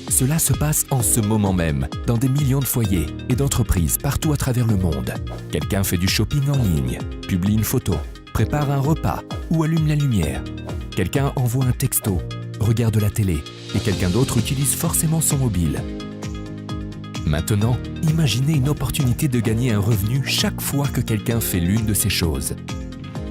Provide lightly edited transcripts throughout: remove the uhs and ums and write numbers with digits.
Cela se passe en ce moment même, dans des millions de foyers et d'entreprises partout à travers le monde. Quelqu'un fait du shopping en ligne, publie une photo, prépare un repas ou allume la lumière. Quelqu'un envoie un texto, regarde la télé et quelqu'un d'autre utilise forcément son mobile. Maintenant, imaginez une opportunité de gagner un revenu chaque fois que quelqu'un fait l'une de ces choses.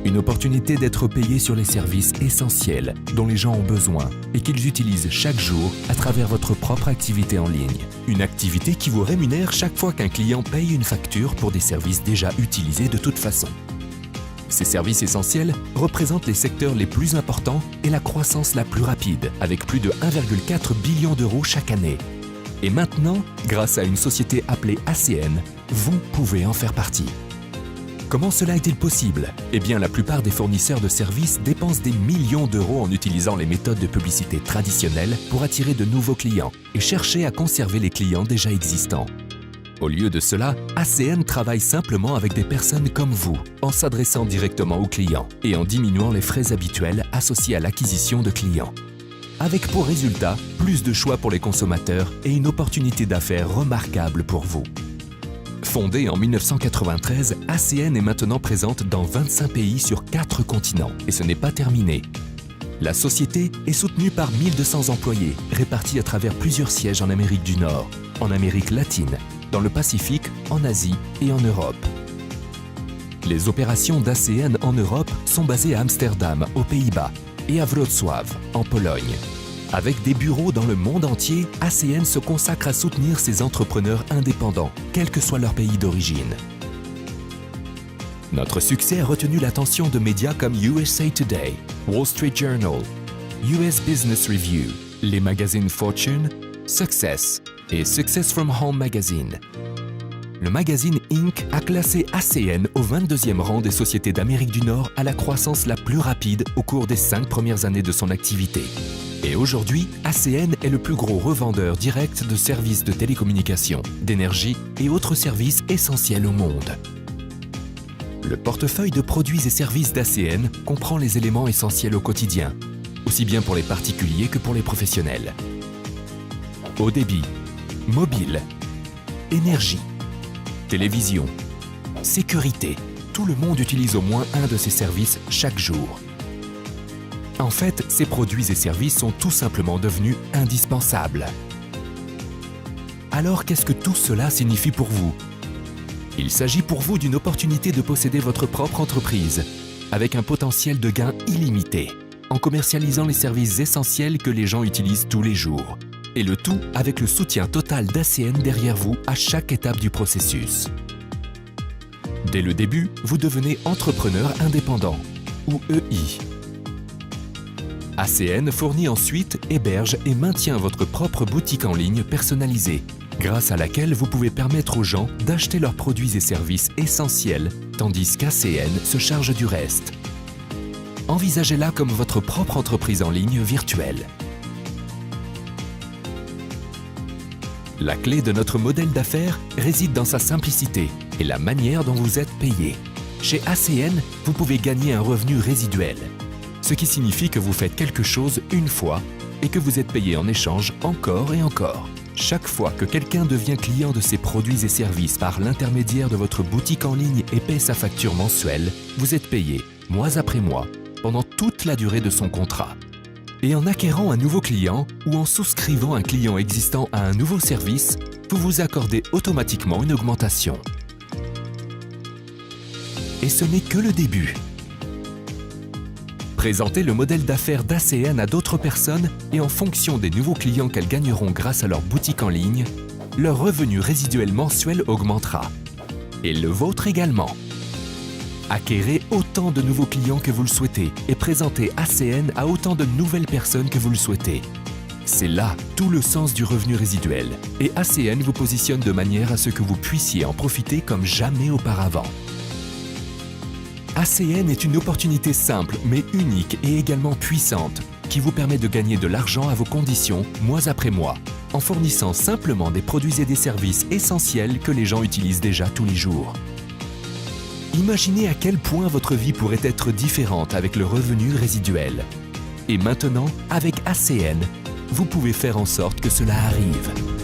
Une opportunité d'être payé sur les services essentiels dont les gens ont besoin et qu'ils utilisent chaque jour à travers votre propre activité en ligne. Une activité qui vous rémunère chaque fois qu'un client paye une facture pour des services déjà utilisés de toute façon. Ces services essentiels représentent les secteurs les plus importants et la croissance la plus rapide, avec plus de 1,4 billion d'euros chaque année. Et maintenant, grâce à une société appelée ACN, vous pouvez en faire partie. Comment cela est-il possible? Eh bien, la plupart des fournisseurs de services dépensent des millions d'euros en utilisant les méthodes de publicité traditionnelles pour attirer de nouveaux clients et chercher à conserver les clients déjà existants. Au lieu de cela, ACN travaille simplement avec des personnes comme vous, en s'adressant directement aux clients et en diminuant les frais habituels associés à l'acquisition de clients. Avec pour résultat plus de choix pour les consommateurs et une opportunité d'affaires remarquable pour vous. Fondée en 1993, ACN est maintenant présente dans 25 pays sur 4 continents et ce n'est pas terminé. La société est soutenue par 1200 employés répartis à travers plusieurs sièges en Amérique du Nord, en Amérique latine, dans le Pacifique, en Asie et en Europe. Les opérations d'ACN en Europe sont basées à Amsterdam, aux Pays-Bas, et à Wrocław, en Pologne. Avec des bureaux dans le monde entier, ACN se consacre à soutenir ses entrepreneurs indépendants, quel que soit leur pays d'origine. Notre succès a retenu l'attention de médias comme USA Today, Wall Street Journal, US Business Review, les magazines Fortune, Success et Success from Home Magazine. Le magazine Inc. a classé ACN au 22e rang des sociétés d'Amérique du Nord à la croissance la plus rapide au cours des 5 premières années de son activité. Et aujourd'hui, ACN est le plus gros revendeur direct de services de télécommunications, d'énergie et autres services essentiels au monde. Le portefeuille de produits et services d'ACN comprend les éléments essentiels au quotidien, aussi bien pour les particuliers que pour les professionnels. Haut débit, mobile, énergie, télévision, sécurité. Tout le monde utilise au moins un de ces services chaque jour. En fait, ces produits et services sont tout simplement devenus indispensables. Alors, qu'est-ce que tout cela signifie pour vous? Il s'agit pour vous d'une opportunité de posséder votre propre entreprise, avec un potentiel de gain illimité, en commercialisant les services essentiels que les gens utilisent tous les jours. Et le tout avec le soutien total d'ACN derrière vous à chaque étape du processus. Dès le début, vous devenez entrepreneur indépendant, ou EI. ACN fournit ensuite, héberge et maintient votre propre boutique en ligne personnalisée, grâce à laquelle vous pouvez permettre aux gens d'acheter leurs produits et services essentiels, tandis qu'ACN se charge du reste. Envisagez-la comme votre propre entreprise en ligne virtuelle. La clé de notre modèle d'affaires réside dans sa simplicité et la manière dont vous êtes payé. Chez ACN, vous pouvez gagner un revenu résiduel, ce qui signifie que vous faites quelque chose une fois et que vous êtes payé en échange encore et encore. Chaque fois que quelqu'un devient client de ces produits et services par l'intermédiaire de votre boutique en ligne et paie sa facture mensuelle, vous êtes payé, mois après mois, pendant toute la durée de son contrat. Et en acquérant un nouveau client ou en souscrivant un client existant à un nouveau service, vous vous accordez automatiquement une augmentation. Et ce n'est que le début. Présentez le modèle d'affaires d'ACN à d'autres personnes et en fonction des nouveaux clients qu'elles gagneront grâce à leur boutique en ligne, leur revenu résiduel mensuel augmentera. Et le vôtre également. Acquérez autant de nouveaux clients que vous le souhaitez et présentez ACN à autant de nouvelles personnes que vous le souhaitez. C'est là tout le sens du revenu résiduel et ACN vous positionne de manière à ce que vous puissiez en profiter comme jamais auparavant. ACN est une opportunité simple mais unique et également puissante qui vous permet de gagner de l'argent à vos conditions mois après mois en fournissant simplement des produits et des services essentiels que les gens utilisent déjà tous les jours. Imaginez à quel point votre vie pourrait être différente avec le revenu résiduel. Et maintenant, avec ACN, vous pouvez faire en sorte que cela arrive.